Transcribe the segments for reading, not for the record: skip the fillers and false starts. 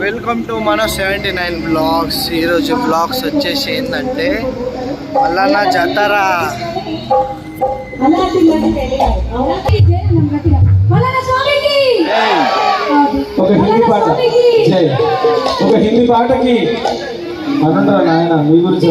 Welcome to మన 79 blogs. ఈరోజు blogs వచ్చేసి ఏంటంటే మల్లన్న జాతర. ఒక హిందీ పాటకి అనంతరా నాయన మీ గురించి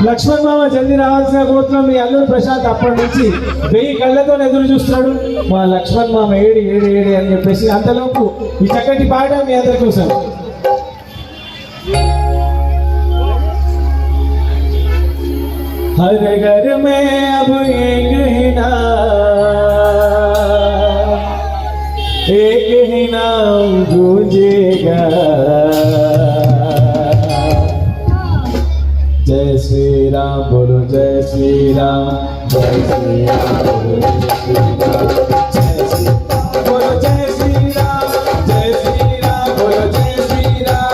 లక్ష్మణ్ మామ జల్దీ రావాల్సిన కోరుతున్నాం. మీ అల్లుడు ప్రశాంత్ అప్పటి నుంచి 1000 కళ్ళతో ఎదురు చూస్తున్నాడు. మా లక్ష్మణ్ మామ ఏడి ఏడి ఏడి అని చెప్పేసి అంతలోపు ఈ చక్కటి పాట మీ అందరి కోసం. हर घर में अब एक ही नाम गूंजेगा, जय श्री राम बोलो, जय श्री राम, जय श्री राम बोलो, जय श्री राम, जय श्री बोलो, जय श्री राम, जय श्री राम बोलो, जय श्री राम.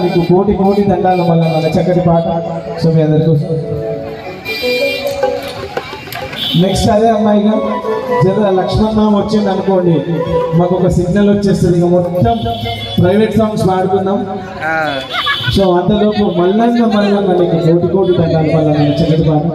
మీకు కోటి కోటి దండాలు మళ్ళీ మన చక్కటి పాట. సో మీ అందరికీ నెక్స్ట్ అదే అమ్మాయిగా జర లక్ష్మణ్ మామ వచ్చింది అనుకోండి, మాకు ఒక సిగ్నల్ వచ్చేస్తుంది, ఇక మొత్తం ప్రైవేట్ సాంగ్స్ పాడుకుందాం. సో అంతలోపు మళ్ళీ మీకు కోటి కోటి దండాలు మళ్ళీ మన చక్కటి పాట.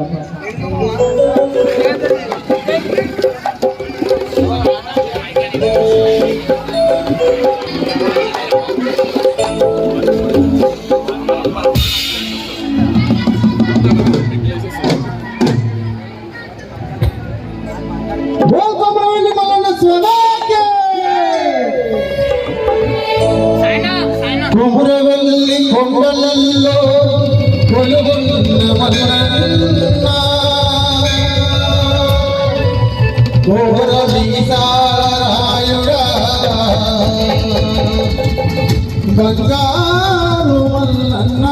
కుమరవల్లి కొండలలో కొలువున్న మల్లన్న ఘోర వీసారాయుడా బంగారు మల్లన్న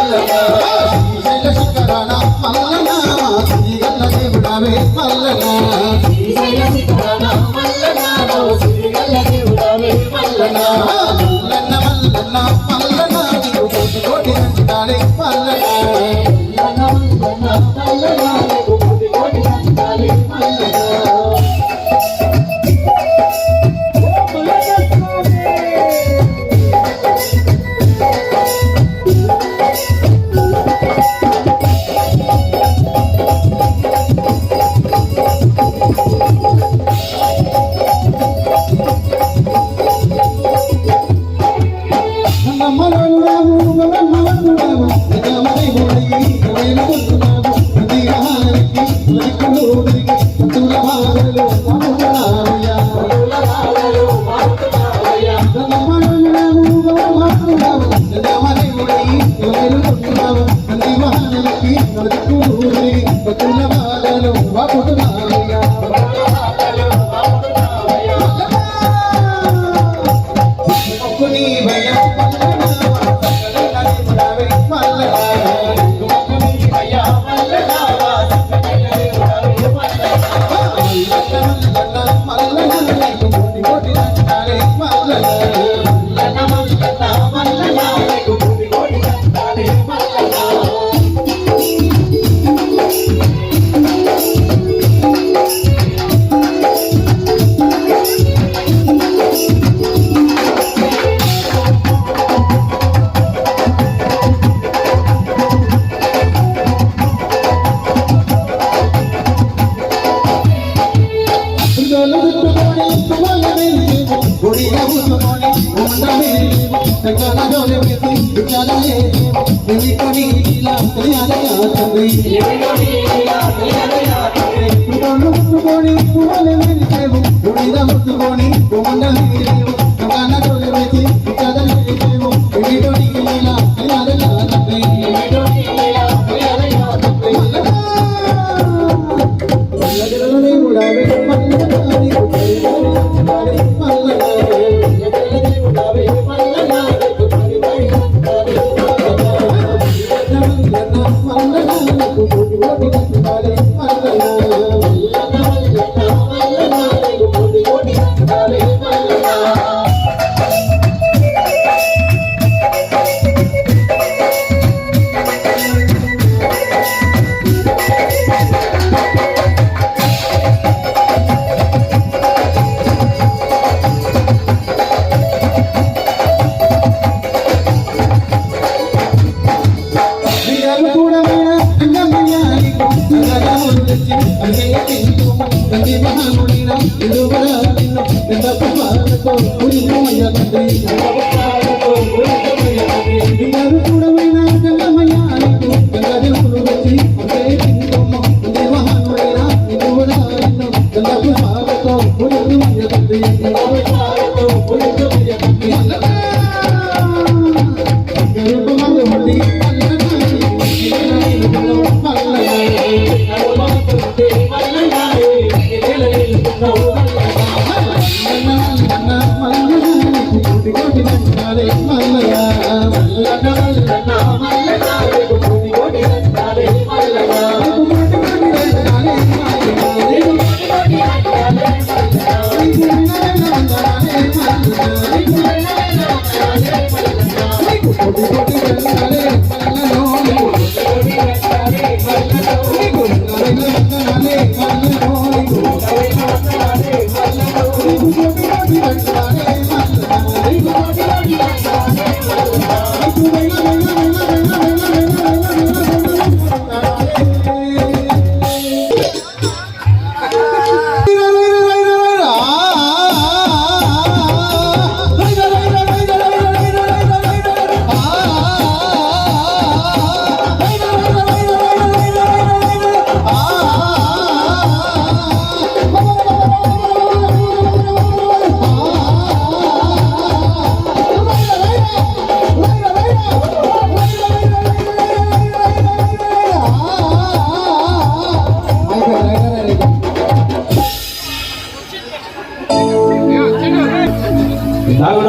శ్రీశైల శిఖరాన మల్లన శ్రీగల్ల దేవుడవే మల్లన శ్రీశైల శిఖరాన మల్లన శ్రీగల్ల దేవుడవే మల్లన మల్లన మల్లన మల్లన నీకు కోటి కోటి దండాలే మల్లన మల్లన మల్లన మల్లన నీకు కోటి కోటి దండాలే మల్లన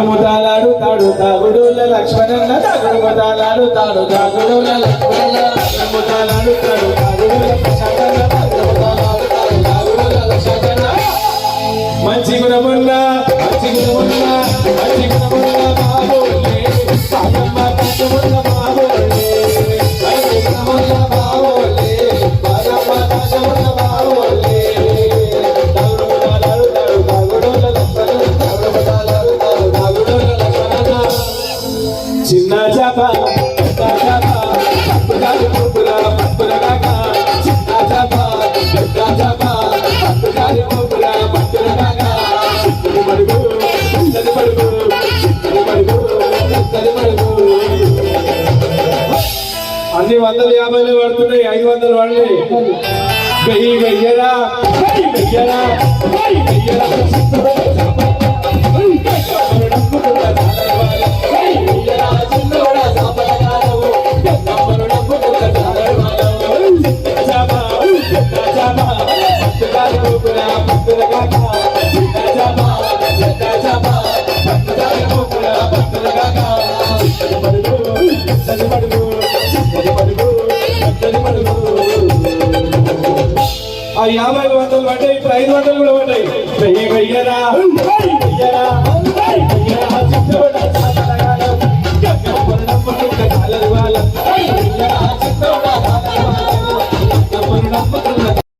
దాగుడు ముతాలాడు తాడు దాగుడుల లక్ష్మణన్న దాగుడు ముతాలాడు తాడు దాగుడుల లక్ష్మణన్న దాగుడు ముతాలాడు తాడు దాగుడుల ప్రశాంతన్న దాగుడు ముతాలాడు తాడు దాగుడుల లక్ష్మణన్న మంచి గుణమున్న బాబోలే సాగమ్మ కట్టుమున్న బాబోలే మంచి గుణమున్న బాబోలే సాగమ్మ కట్టుమున్న బాబోలే దాగుడు ముతాలాడు తాడు దాగుడుల లక్ష్మణన్న దాగుడు ముతాలాడు తాడు దాగుడుల లక్ష్మణన్న చిన్న చాప పెద్ద చాప పట్టుగాలి పూపురా పట్టురగాక చిన్న చాప పెద్ద చాప పట్టుగాలి పూపురా పట్టురగాక చిత్తడి మడుగు చిత్తడి మడుగు చిత్తడి మడుగు చిత్తడి మడుగు అన్ని 150 పడుతున్నాయి 500 వాళ్ళే వెయ్యరా ఆ 50 100 పడ్డాయి ఇప్పుడు 500 కూడా పడ్డాయి వెయ్యరా